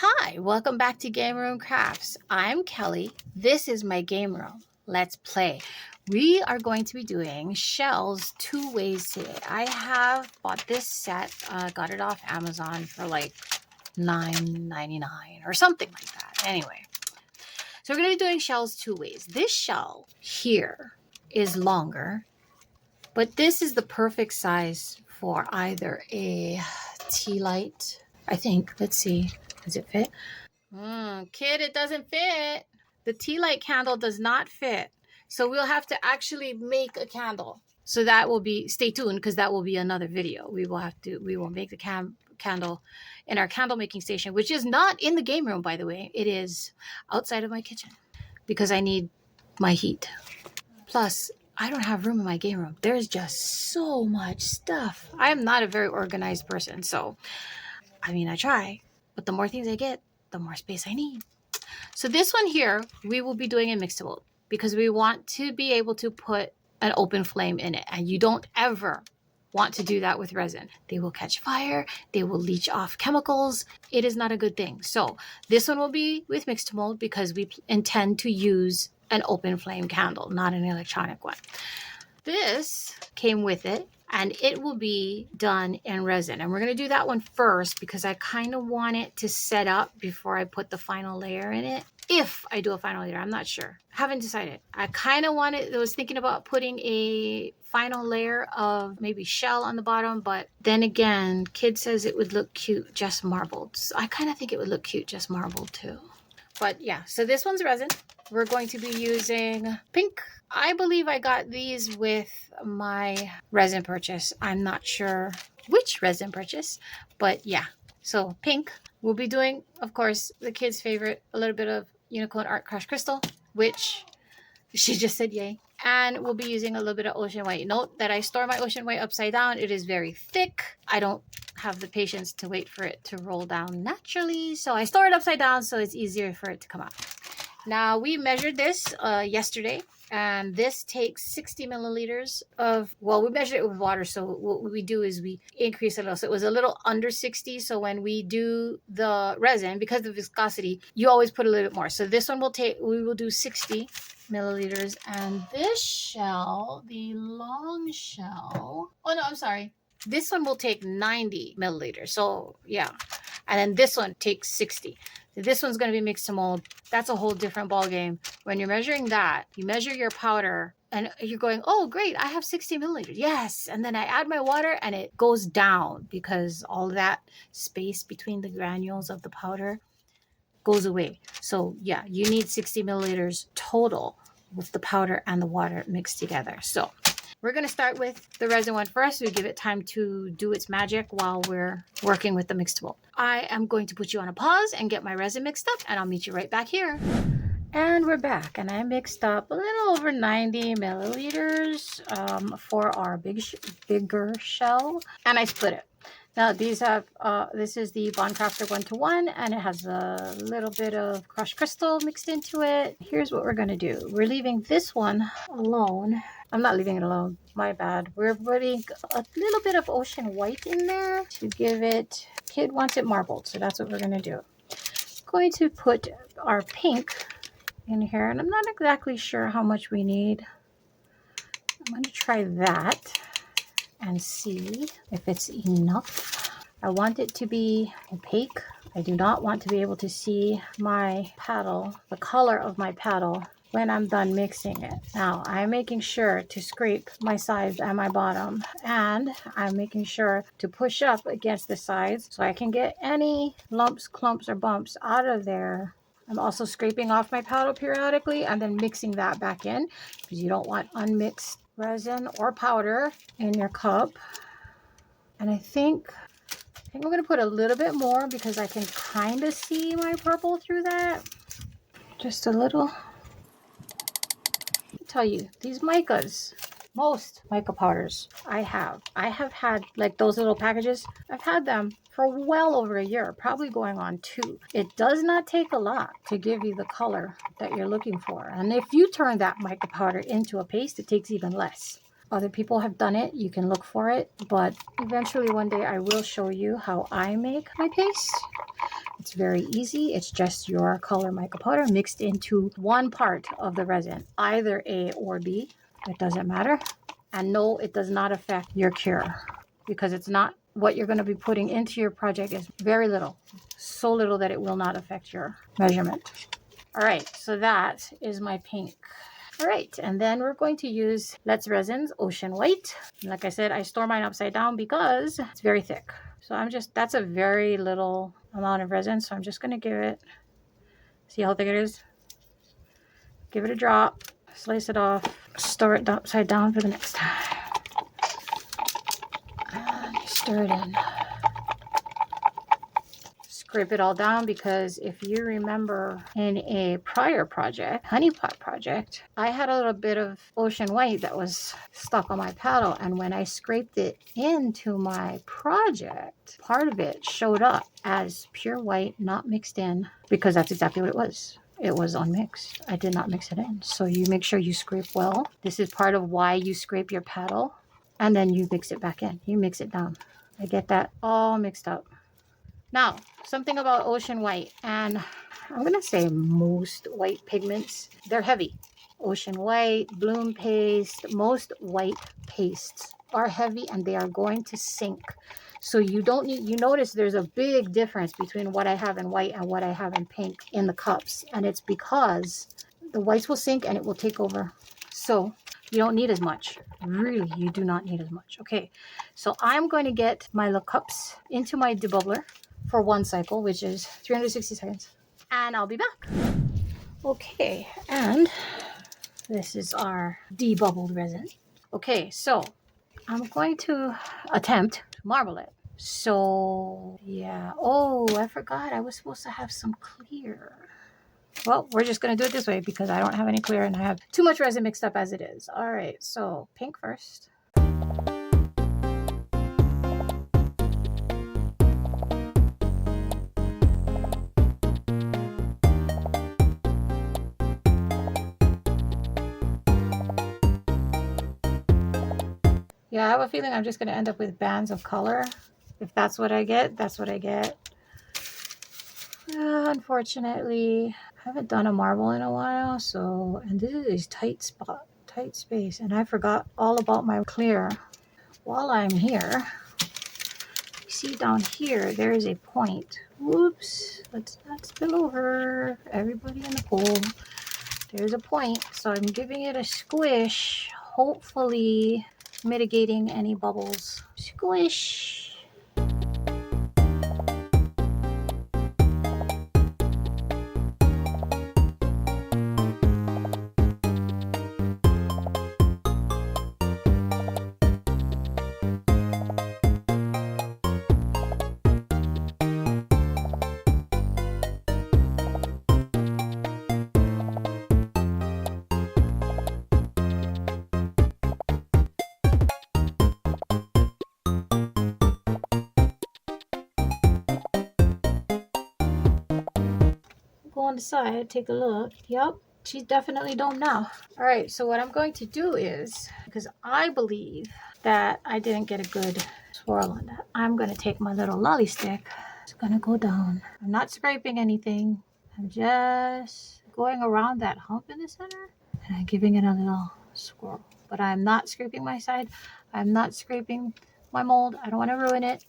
Hi, welcome back to Game Room Crafts. I'm Kelly. This is my game room. Let's play. We are going to be doing shells two ways today. I have bought this set, got it off Amazon for like $9.99 or something like that. Anyway, so we're going to be doing shells two ways. This shell here is longer, but this is the perfect size for either a tea light, I think. Let's see. Does it fit? Kid, it doesn't fit. The tea light candle does not fit. So we'll have to actually make a candle. So that will be, stay tuned because that will be another video. We will make the candle in our candle making station, which is not in the game room, by the way. It is outside of my kitchen because I need my heat. Plus, I don't have room in my game room. There's just so much stuff. I am not a very organized person. So, I mean, I try, but the more things I get, the more space I need. So this one here, we will be doing in Mix2Mold because we want to be able to put an open flame in it. And you don't ever want to do that with resin. They will catch fire. They will leach off chemicals. It is not a good thing. So this one will be with Mix2Mold because we intend to use an open flame candle, not an electronic one. This came with it. And it will be done in resin. And we're going to do that one first because I kind of want it to set up before I put the final layer in it. If I do a final layer, I'm not sure. Haven't decided. I kind of wanted, I was thinking about putting a final layer of maybe shell on the bottom. But then again, Kid says it would look cute just marbled. So I kind of think it would look cute just marbled too. But yeah, so this one's resin. We're going to be using pink. I believe I got these with my resin purchase. I'm not sure which resin purchase, but yeah. So pink. We'll be doing, of course, the kids' favorite, a little bit of Unicorn Art Crushed Crystal, which she just said yay. And we'll be using a little bit of Ocean White. Note that I store my Ocean White upside down. It is very thick. I don't have the patience to wait for it to roll down naturally. So I store it upside down so it's easier for it to come out. Now we measured this yesterday. And this takes 60 milliliters of, well, we measured it with water. So what we do is we increase it a little. So it was a little under 60. So when we do the resin, because of the viscosity, you always put a little bit more. So this one we will do 60 milliliters. And this shell, the long shell, oh no, I'm sorry. This one will take 90 milliliters. So yeah. And then this one takes 60. This one's going to be Mix2Mold. That's a whole different ball game. When you're measuring that, you measure your powder and you're going, oh, great, I have 60 milliliters. Yes. And then I add my water and it goes down because all that space between the granules of the powder goes away. So yeah, you need 60 milliliters total with the powder and the water mixed together. So we're going to start with the resin one first. We give it time to do its magic while we're working with the Mix2Mold. I am going to put you on a pause and get my resin mixed up, and I'll meet you right back here. And we're back, and I mixed up a little over 90 milliliters for our bigger shell, and I split it. Now these have, this is the Bond Crafter 1-to-1, and it has a little bit of crushed crystal mixed into it. Here's what we're going to do. We're leaving this one alone. I'm not leaving it alone. My bad. We're putting a little bit of Ocean White in there to give it, Kid wants it marbled, so that's what we're going to do. Going to put our pink in here, and I'm not exactly sure how much we need. I'm going to try that and see if it's enough. I want it to be opaque. I do not want to be able to see my paddle, the color of my paddle, when I'm done mixing it. Now, I'm making sure to scrape my sides and my bottom, and I'm making sure to push up against the sides so I can get any lumps, clumps, or bumps out of there. I'm also scraping off my paddle periodically and then mixing that back in because you don't want unmixed resin or powder in your cup. And I think I'm going to put a little bit more because I can kind of see my purple through that. Just a little. I'll tell you, these micas, most mica powders I have had like those little packages. I've had them for well over a year, probably going on 2. It does not take a lot to give you the color that you're looking for. And if you turn that mica powder into a paste, it takes even less. Other people have done it. You can look for it, but eventually one day I will show you how I make my paste. It's very easy. It's just your color mica powder mixed into one part of the resin, either A or B. It doesn't matter. And no, it does not affect your cure, because it's not what you're going to be putting into your project is very little, so little that it will not affect your measurement. All right, so that is my pink. All right, and then we're going to use Let's Resin's Ocean White. Like I said, I store mine upside down because it's very thick. So that's a very little amount of resin. So I'm just going to give it, see how thick it is? Give it a drop, slice it off, store it upside down for the next time. And stir it in. Scrape it all down, because if you remember in a prior project, honeypot project, I had a little bit of ocean white that was stuck on my paddle, and when I scraped it into my project, part of it showed up as pure white, not mixed in, because that's exactly what it was. It was unmixed. I did not mix it in. So you make sure you scrape well. This is part of why you scrape your paddle, and then you mix it back in. You mix it down. I get that all mixed up. Now, something about ocean white, and I'm going to say most white pigments, they're heavy. Ocean white, bloom paste, most white pastes are heavy and they are going to sink. So you don't need, you notice there's a big difference between what I have in white and what I have in pink in the cups. And it's because the whites will sink and it will take over. So you don't need as much. Really, you do not need as much. Okay, so I'm going to get my little cups into my debubbler for one cycle, which is 360 seconds, and I'll be back. Okay, and this is our debubbled resin. Okay, so I'm going to attempt to marble it. So yeah, oh, I forgot I was supposed to have some clear. Well, we're just going to do it this way because I don't have any clear and I have too much resin mixed up as it is. All right, so pink first. Yeah, I have a feeling I'm just going to end up with bands of color. If that's what I get, that's what I get. Unfortunately, I haven't done a marble in a while, so, and this is a tight spot, tight space, and I forgot all about my clear. While I'm here, you see down here, there is a point. Whoops, let's not spill over. Everybody in the pool. There's a point, so I'm giving it a squish, hopefully mitigating any bubbles. Squish. Go on the side, take a look. Yep, she's definitely done now. All right, so what I'm going to do is, because I believe that I didn't get a good swirl on that, I'm going to take my little lolly stick. It's going to go down. I'm not scraping anything. I'm just going around that hump in the center and I'm giving it a little swirl. But I'm not scraping my side. I'm not scraping my mold. I don't want to ruin it.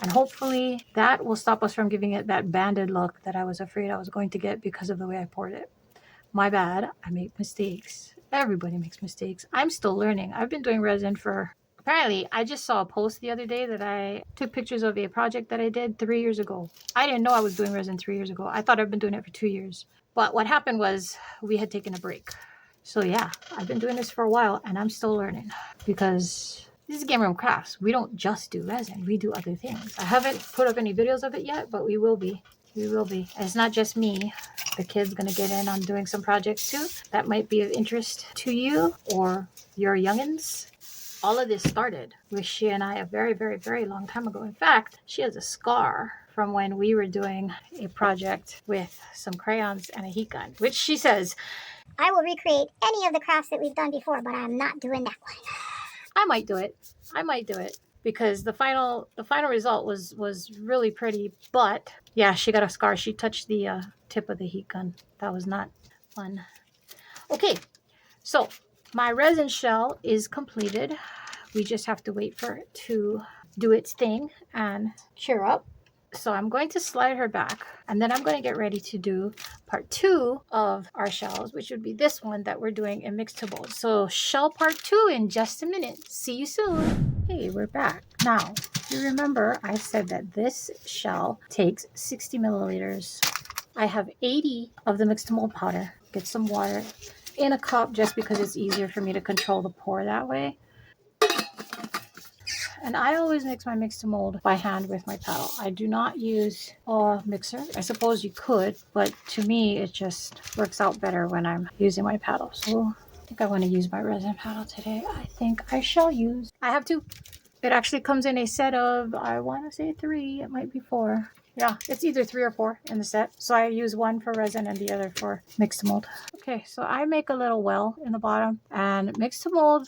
And hopefully that will stop us from giving it that banded look that I was afraid I was going to get because of the way I poured it. My bad. I make mistakes. Everybody makes mistakes. I'm still learning. I've been doing resin for, apparently, I just saw a post the other day that I took pictures of a project that I did 3 years ago. I didn't know I was doing resin 3 years ago. I thought I've been doing it for 2 years. But what happened was we had taken a break. So yeah, I've been doing this for a while and I'm still learning because this is Game Room Crafts. We don't just do resin. We do other things. I haven't put up any videos of it yet, but we will be. We will be. And it's not just me. The kid's going to get in on doing some projects too. That might be of interest to you or your youngins. All of this started with she and I a very, very, very long time ago. In fact, she has a scar from when we were doing a project with some crayons and a heat gun, which she says, I will recreate any of the crafts that we've done before, but I'm not doing that one. I might do it. I might do it because the final result was really pretty. But yeah, she got a scar. She touched the tip of the heat gun. That was not fun. Okay, so my resin shell is completed. We just have to wait for it to do its thing and cure up. So I'm going to slide her back, and then I'm going to get ready to do part 2 of our shells, which would be this one that we're doing in Mix2Mold. So shell part 2 in just a minute. See you soon. Hey, we're back. Now, you remember I said that this shell takes 60 milliliters. I have 80 of the Mix2Mold powder. Get some water in a cup just because it's easier for me to control the pour that way. And I always mix my Mix2Mold by hand with my paddle. I do not use a mixer. I suppose you could, but to me, it just works out better when I'm using my paddle. So I think I want to use my resin paddle today. I think I shall use. I have 2. It actually comes in a set of, I want to say 3. It might be 4. Yeah, it's either 3 or 4 in the set. So I use one for resin and the other for Mix2Mold. Okay, so I make a little well in the bottom, and Mix2Mold,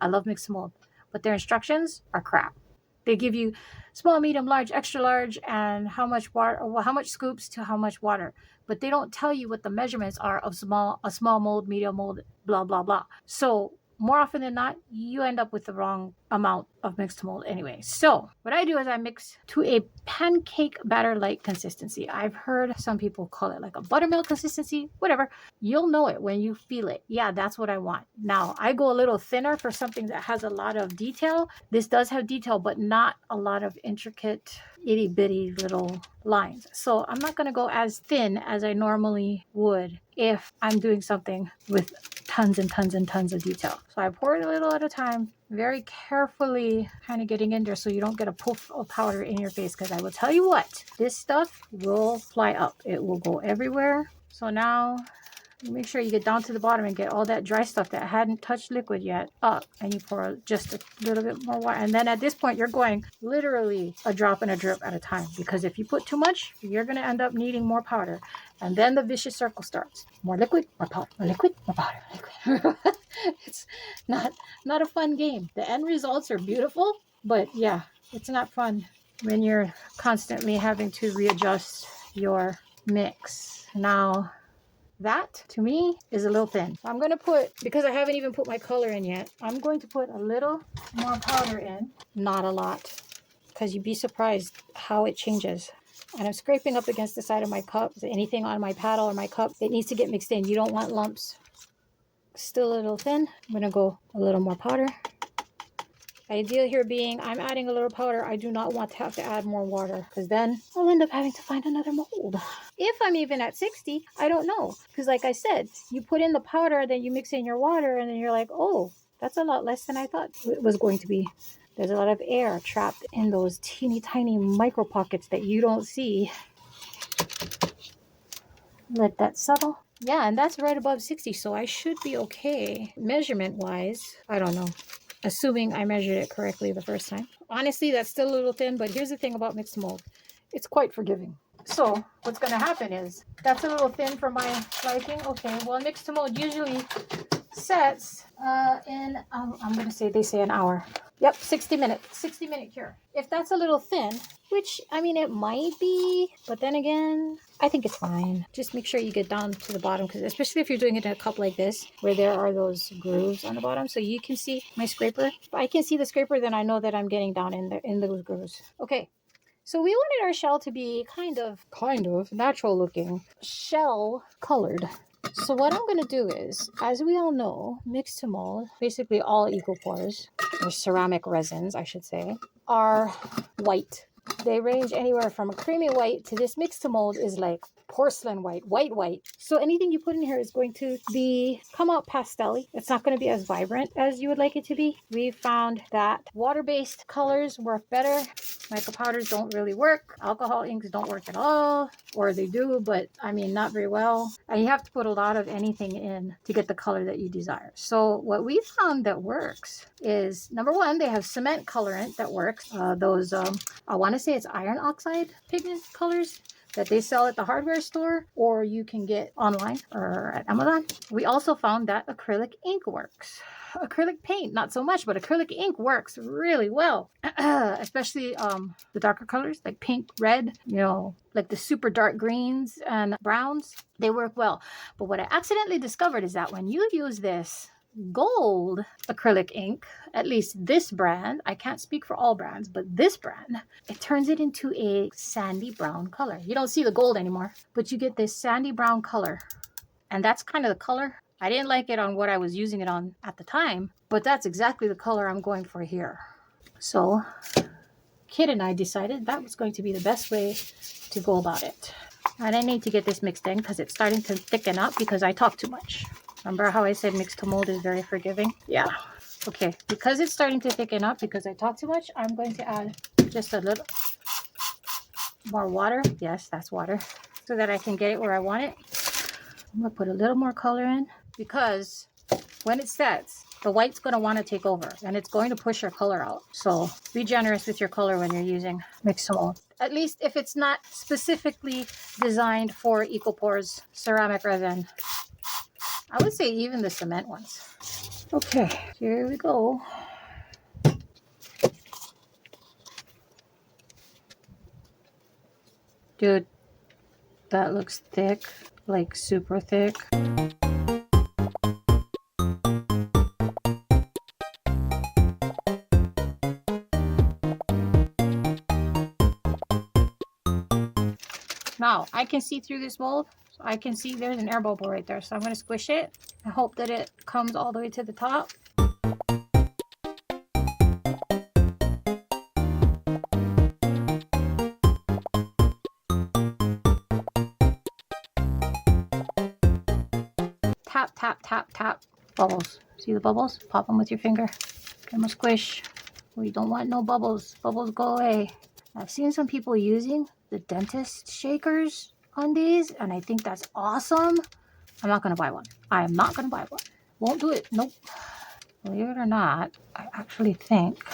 I love Mix2Mold, but their instructions are crap. They give you small, medium, large, extra large, and how much water, how much scoops to how much water. But they don't tell you what the measurements are of a small mold, medium mold, blah, blah, blah. So more often than not, you end up with the wrong amount of Mix2Mold anyway. So what I do is I mix to a pancake batter-like consistency. I've heard some people call it like a buttermilk consistency, whatever. You'll know it when you feel it. Yeah, that's what I want. Now, I go a little thinner for something that has a lot of detail. This does have detail, but not a lot of intricate, itty-bitty little lines. So I'm not going to go as thin as I normally would if I'm doing something with tons and tons and tons of detail. So I pour it a little at a time, very carefully kind of getting in there so you don't get a poof of powder in your face, because I will tell you what, this stuff will fly up. It will go everywhere. So now you make sure you get down to the bottom and get all that dry stuff that hadn't touched liquid yet up, and you pour just a little bit more water. And then at this point, you're going literally a drop and a drip at a time, because if you put too much, you're going to end up needing more powder. And then the vicious circle starts. More liquid, more powder, more liquid, more powder, liquid. It's not a fun game. The end results are beautiful, but yeah, it's not fun when you're constantly having to readjust your mix. Now, that to me is a little thin. I'm going to put, because I haven't even put my color in yet, I'm going to put a little more powder in. Not a lot, because you'd be surprised how it changes. And I'm scraping up against the side of my cup. Anything on my paddle or my cup, it needs to get mixed in. You don't want lumps. Still a little thin. I'm going to go a little more powder. Idea here being, I'm adding a little powder. I do not want to have to add more water, because then I'll end up having to find another mold. If I'm even at 60, I don't know. Because like I said, you put in the powder, then you mix in your water, and then you're like, oh, that's a lot less than I thought it was going to be. There's a lot of air trapped in those teeny tiny micro pockets that you don't see. Let that settle. Yeah, and that's right above 60, so I should be okay. Measurement-wise, I don't know. Assuming I measured it correctly the first time. Honestly, that's still a little thin, but here's the thing about Mix2Mold. It's quite forgiving. So what's going to happen is, that's a little thin for my liking. Okay, well, Mix2Mold usually sets in, I'm going to say, they say an hour. Yep, 60 minute cure. If that's a little thin, which, I mean, it might be, but then again, I think it's fine. Just make sure you get down to the bottom, because especially if you're doing it in a cup like this, where there are those grooves on the bottom, so you can see my scraper. If I can see the scraper, then I know that I'm getting down in those grooves. Okay, so we wanted our shell to be kind of natural looking, shell colored. So what I'm going to do is, as we all know, Mix2Mold, basically all eco pores, or ceramic resins, I should say, are white. They range anywhere from a creamy white to this Mix2Mold is like porcelain white, white. So anything you put in here is going to come out pastel-y. It's not going to be as vibrant as you would like it to be. We found that water-based colors work better. Mica powders don't really work. Alcohol inks don't work at all, or they do, but I mean, not very well. And you have to put a lot of anything in to get the color that you desire. So what we found that works is, number one, they have cement colorant that works. I want to say it's iron oxide pigment colors. that they sell at the hardware store, or you can get online or at Amazon. We also found that acrylic ink works. Acrylic paint, not so much, but acrylic ink works really well, especially the darker colors like pink, red, like the super dark greens and browns. They work well. But what I accidentally discovered is that when you use this gold acrylic ink, at least this brand, I can't speak for all brands, but this brand, it turns it into a sandy brown color. You don't see the gold anymore, but you get this sandy brown color. And that's kind of the color. I didn't like it on what I was using it on at the time, but that's exactly the color I'm going for here. So Kid and I decided that was going to be the best way to go about it. And I need to get this mixed in because it's starting to thicken up because I talk too much. Remember how I said Mix2Mold is very forgiving? Yeah. Okay, because it's starting to thicken up because I talk too much, I'm going to add just a little more water. Yes, that's water. So that I can get it where I want it. I'm going to put a little more color in because when it sets, the white's going to want to take over and it's going to push your color out. So be generous with your color when you're using Mix2Mold. At least if it's not specifically designed for EcoPore's ceramic resin. I would say even the cement ones. Okay, here we go. Dude, that looks thick, like super thick. Now, I can see through this mold. So I can see there's an air bubble right there. So I'm going to squish it. I hope that it comes all the way to the top. Tap, tap, tap, tap. Bubbles. See the bubbles? Pop them with your finger. Give them a squish. We don't want no bubbles. Bubbles go away. I've seen some people using the dentist shakers on these, and I think that's awesome. I'm not going to buy one. I am not going to buy one. Won't do it. Nope. Believe it or not, I actually think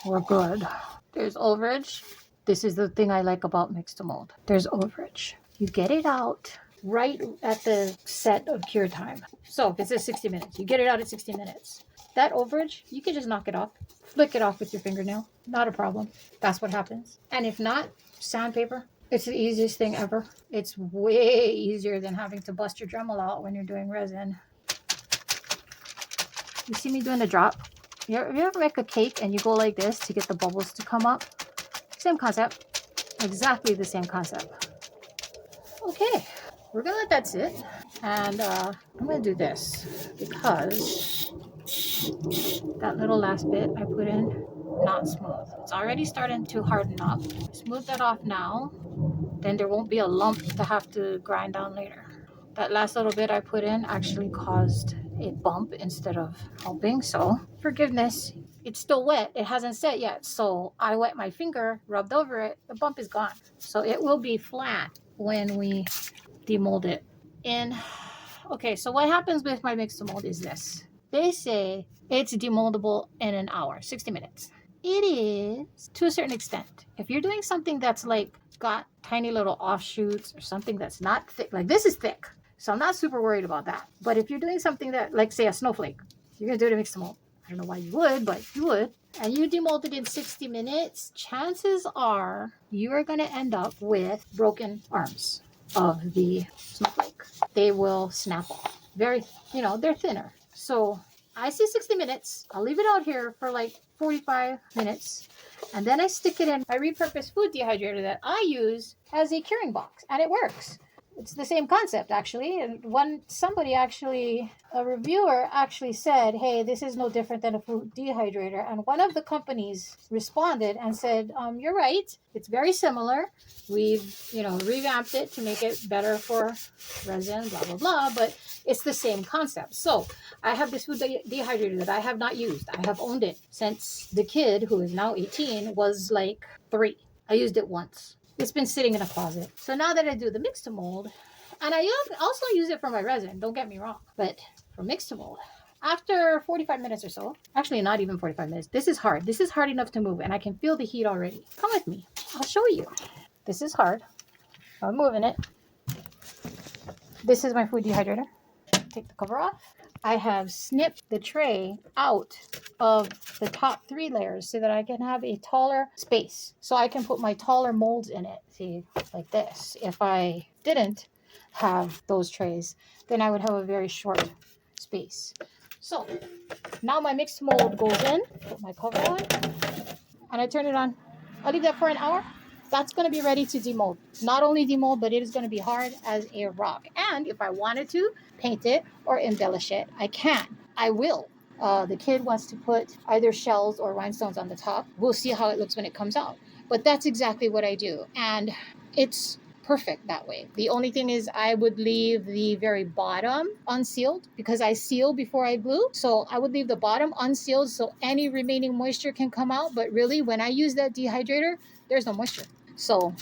we're good. There's overage. This is the thing I like about Mix2Mold. There's overage. You get it out right at the set of cure time. So if it says 60 minutes, you get it out at 60 minutes. That overage, you can just knock it off. Flick it off with your fingernail. Not a problem. That's what happens. And if not, sandpaper. It's the easiest thing ever. It's way easier than having to bust your Dremel out when you're doing resin. You see me doing the drop? You ever make a cake and you go like this to get the bubbles to come up? Same concept. Exactly the same concept. Okay, we're gonna let that sit. And I'm gonna do this because that little last bit I put in, not smooth. It's already starting to harden up. Smooth that off now, then there won't be a lump to have to grind down later. That last little bit I put in actually caused a bump instead of helping, so forgiveness. It's still wet. It hasn't set yet, so I wet my finger, rubbed over it, the bump is gone. So it will be flat when we demold it in. Okay, so what happens with my Mix2Mold is this. They say it's demoldable in an hour, 60 minutes. It is to a certain extent. If you're doing something that's like got tiny little offshoots or something that's not thick, like this is thick, so I'm not super worried about that. But if you're doing something that, like say a snowflake, you're gonna do it in Mix2Mold. I don't know why you would, but you would. And you demold it in 60 minutes, chances are you are gonna end up with broken arms of the snowflake. They will snap off. Very, they're thinner. So I say 60 minutes. I'll leave it out here for like 45 minutes. And then I stick it in my repurposed food dehydrator that I use as a curing box. And it works. It's the same concept, actually. And a reviewer actually said, hey, this is no different than a food dehydrator. And one of the companies responded and said, you're right. It's very similar. We've, revamped it to make it better for resin, blah, blah, blah. But it's the same concept. So I have this food dehydrator that I have not used. I have owned it since the kid, who is now 18, was like 3. I used it once. It's been sitting in a closet. So now that I do the Mix2Mold, and I also use it for my resin, don't get me wrong, but for Mix2Mold, after 45 minutes or so, actually not even 45 minutes, this is hard. This is hard enough to move, and I can feel the heat already. Come with me. I'll show you. This is hard. I'm moving it. This is my food dehydrator. Take the cover off. I have snipped the tray out of the top 3 layers so that I can have a taller space. So I can put my taller molds in it. See, like this. If I didn't have those trays, then I would have a very short space. So now my mixed mold goes in. Put my cover on and I turn it on. I'll leave that for an hour. That's going to be ready to demold. Not only demold, but it is going to be hard as a rock. And if I wanted to paint it or embellish it, I can. I will. The kid wants to put either shells or rhinestones on the top. We'll see how it looks when it comes out. But that's exactly what I do. And it's perfect that way. The only thing is I would leave the very bottom unsealed because I seal before I glue. So I would leave the bottom unsealed so any remaining moisture can come out. But really, when I use that dehydrator, there's no moisture. So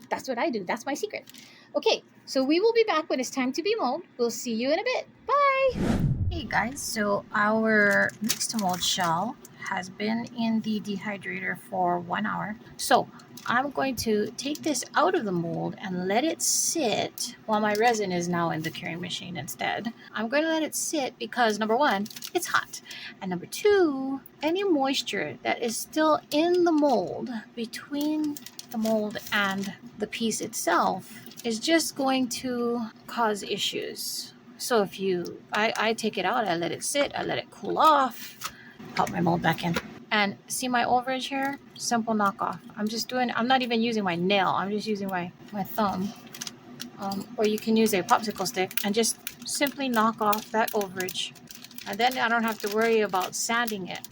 that's what I do. That's my secret. Okay, so we will be back when it's time to be mold. We'll see you in a bit. Bye. Hey guys, so our Mix2Mold shell has been in the dehydrator for 1 hour. So I'm going to take this out of the mold and let it sit while my resin is now in the curing machine instead. I'm going to let it sit because number 1, it's hot. And number 2, any moisture that is still in the mold between the mold and the piece itself is just going to cause issues. So if I take it out, I let it sit, I let it cool off, pop my mold back in. And see my overage here? Simple knockoff. I'm not even using my nail. I'm just using my thumb. Or you can use a popsicle stick and just simply knock off that overage. And then I don't have to worry about sanding it.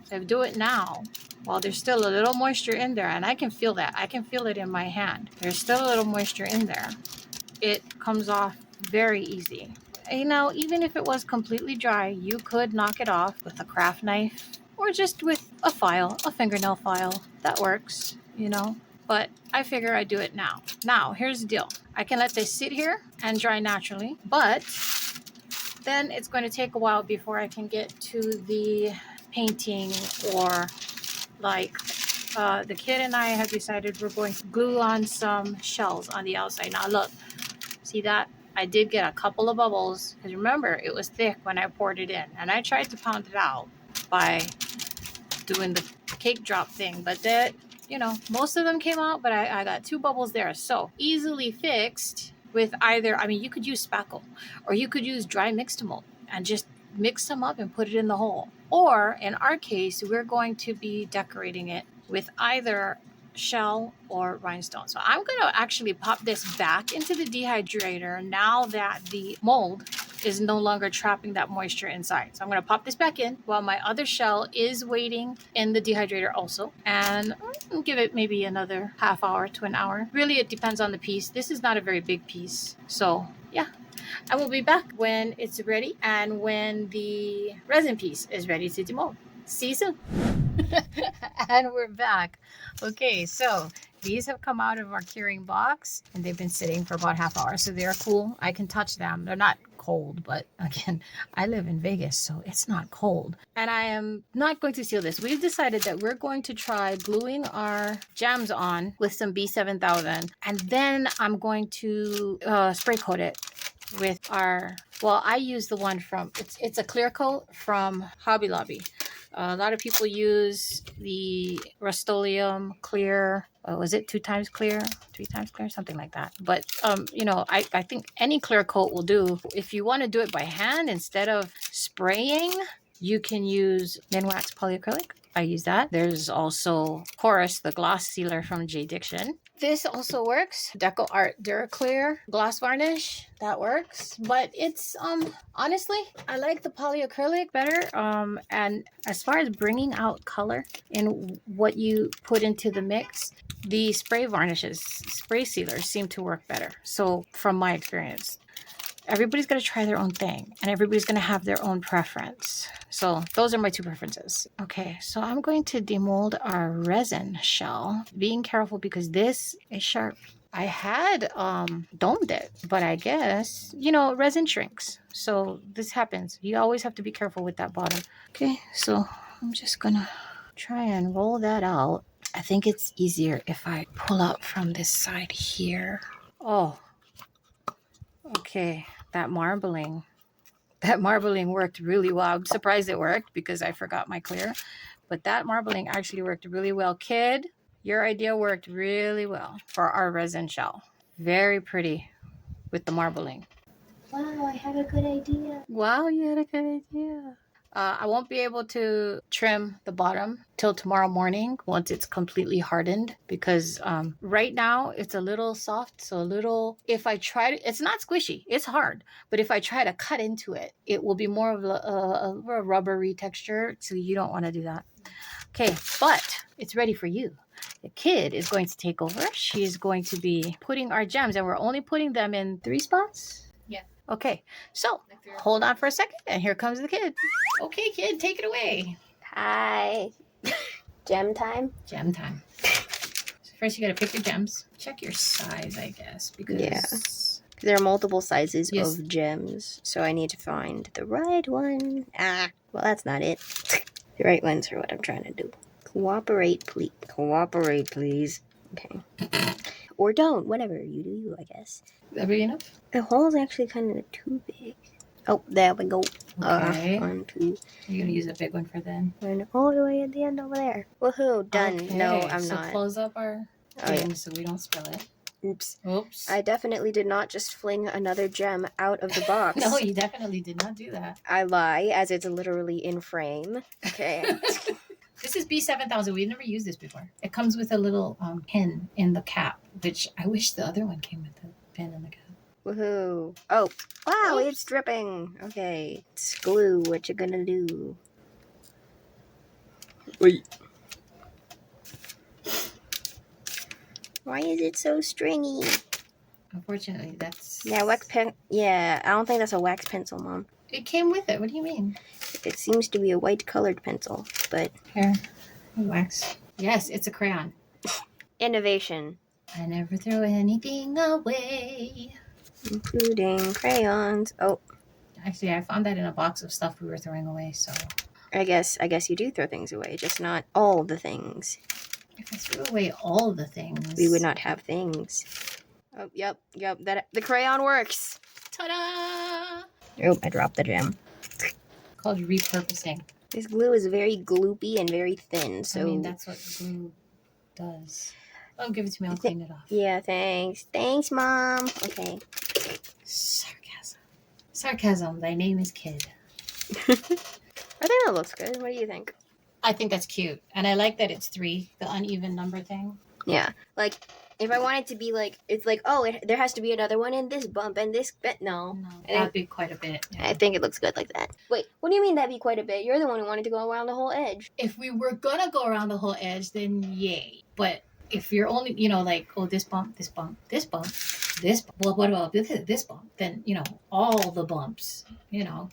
So I do it now while there's still a little moisture in there. And I can feel that. I can feel it in my hand. There's still a little moisture in there. It comes off very easy. You know, even if it was completely dry, you could knock it off with a craft knife or just with a file, a fingernail file. That works, you know. But I figure I do it now. Now, here's the deal. I can let this sit here and dry naturally, but then it's going to take a while before I can get to the painting or like the kid and I have decided we're going to glue on some shells on the outside. Now look, see that? I did get a couple of bubbles because remember it was thick when I poured it in and I tried to pound it out by doing the cake drop thing, but that, you know, most of them came out, but I got 2 bubbles there. So easily fixed with either, I mean, you could use spackle or you could use dry Mix2Mold and just mix them up and put it in the hole. Or in our case, we're going to be decorating it with either shell or rhinestone. So I'm going to actually pop this back into the dehydrator now that the mold is no longer trapping that moisture inside. So I'm going to pop this back in while my other shell is waiting in the dehydrator also. And I'll give it maybe another half hour to an hour. Really, it depends on the piece. This is not a very big piece. So yeah, I will be back when it's ready and when the resin piece is ready to demold. See you soon. And we're back. Okay, so these have come out of our curing box and they've been sitting for about half hour. So they're cool. I can touch them. They're not cold, but again, I live in Vegas, so it's not cold. And I am not going to seal this. We've decided that we're going to try gluing our gems on with some B7000. And then I'm going to spray coat it with our, well, I use the one from, it's a clear coat from Hobby Lobby. A lot of people use the Rust-Oleum clear. Was it 2 times clear, 3 times clear, something like that? But you know, I think any clear coat will do. If you want to do it by hand instead of spraying, you can use Minwax polyacrylic. I use that. There's also Chorus, the gloss sealer from J. Diction. This also works. Deco Art Duraclear gloss varnish, that works. But it's honestly, I like the polyacrylic better. And as far as bringing out color in what you put into the mix, the spray varnishes, spray sealers seem to work better. So from my experience, everybody's going to try their own thing and everybody's going to have their own preference. So those are my 2 preferences. Okay, so I'm going to demold our resin shell, being careful because this is sharp. I had domed it, but I guess, you know, resin shrinks. So this happens. You always have to be careful with that bottom. Okay, so I'm just going to try and roll that out. I think it's easier if I pull up from this side here. Oh, okay. That marbling worked really well. I'm surprised it worked because I forgot my clear, but that marbling actually worked really well. Kid, your idea worked really well for our resin shell. Very pretty with the marbling. Wow, I had a good idea. Wow, you had a good idea. I won't be able to trim the bottom till tomorrow morning once it's completely hardened because right now it's a little soft. So a little, if I try to, it's not squishy, it's hard. But if I try to cut into it, it will be more of a rubbery texture. So you don't want to do that. Okay, but it's ready for you. The kid is going to take over. She's going to be putting our gems, and we're only putting them in 3 spots. Yeah. Okay, so hold on for a second, and here comes the kid. Okay, kid, take it away. Hi. Gem time? Gem time. So first, you got to pick your gems. Check your size, I guess, because Yeah. There are multiple sizes of gems, so I need to find the right one. Well, that's not it. The right ones are what I'm trying to do. Cooperate, please. Cooperate, please. Okay. Or don't. Whatever. You do you, I guess. Is that big enough? The hole's actually kind of too big. Oh, there we go. Okay. 1, 2. You're gonna use a big one for then. And all the way at the end over there. Woohoo! Done. Okay, No, I'm so not. close up our gems so we don't spill it. Oops. Oops. I definitely did not just fling another gem out of the box. No, you definitely did not do that. I lie, as it's literally in frame. Okay. This is B7000. We've never used this before. It comes with a little pin in the cap, which I wish the other one came with the pin in the cap. Woohoo. Oh, wow, Oops. it's dripping. Okay. It's glue. What you gonna do? Wait. Why is it so stringy? Unfortunately, that's... Yeah, wax pen. Yeah, I don't think that's a wax pencil, Mom. It came with it. What do you mean? It seems to be a white colored pencil, but... Here, wax. Yes, it's a crayon. Innovation. I never throw anything away. Including crayons. Oh. Actually, I found that in a box of stuff we were throwing away, so... I guess you do throw things away, just not all the things. If I threw away all the things... We would not have things. Oh, yep. That the crayon works. Ta-da! Oh, I dropped the gem. Called repurposing. This glue is very gloopy and very thin, so... I mean, that's what glue does. Oh, give it to me. I'll clean it off. Yeah, thanks. Thanks, Mom. Okay. Sarcasm. Thy name is Kid. I think that looks good. What do you think? I think that's cute. And I like that it's 3, the uneven number thing. Yeah. Like, if I want it to be like, it's like, oh, there has to be another one in this bump and this bit. No. That'd be quite a bit. Yeah. I think it looks good like that. Wait, what do you mean that'd be quite a bit? You're the one who wanted to go around the whole edge. If we were gonna go around the whole edge, then yay. But if you're only, like, oh, this bump, this bump, this bump, this bump. Well, what about this bump? Then, all the bumps.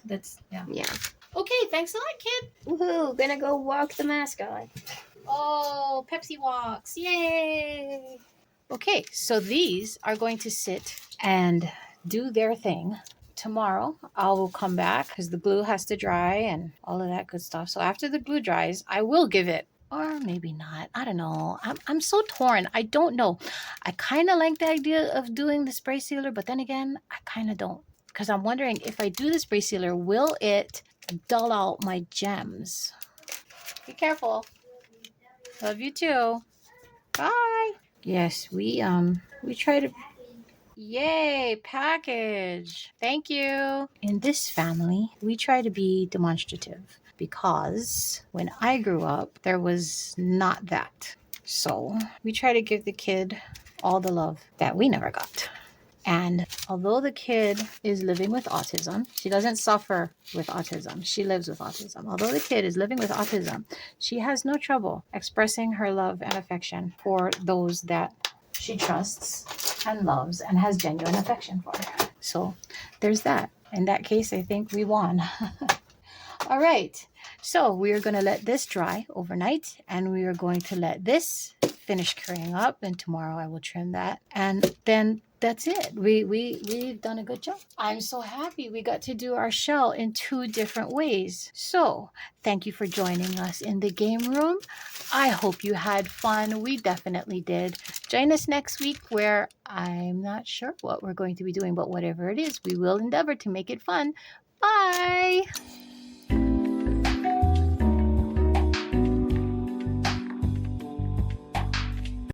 That's, yeah. Yeah. Okay, thanks a lot, Kid. Woohoo, gonna go walk the mascot. Oh, Pepsi walks. Yay. Okay, so these are going to sit and do their thing. Tomorrow, I will come back because the glue has to dry and all of that good stuff. So after the glue dries, I will give it, or maybe not. I don't know. I'm so torn. I don't know. I kind of like the idea of doing the spray sealer, but then again, I kind of don't. Because I'm wondering if I do the spray sealer, will it dull out my gems? Be careful. Love you too. Bye. Yes, we try to... Yay, package. Thank you. In this family, we try to be demonstrative because when I grew up, there was not that. So we try to give the kid all the love that we never got. And although the kid is living with autism, she doesn't suffer with autism. She lives with autism. Although the kid is living with autism, she has no trouble expressing her love and affection for those that she trusts and loves and has genuine affection for. So there's that. In that case, I think we won. All right. So we're going to let this dry overnight, and we are going to let this finish currying up, and tomorrow I will trim that. And then that's it. We've done a good job. I'm so happy we got to do our shell in 2 different ways. So thank you for joining us in the game room. I hope you had fun. We definitely did. Join us next week, where I'm not sure what we're going to be doing, but whatever it is, we will endeavor to make it fun. Bye.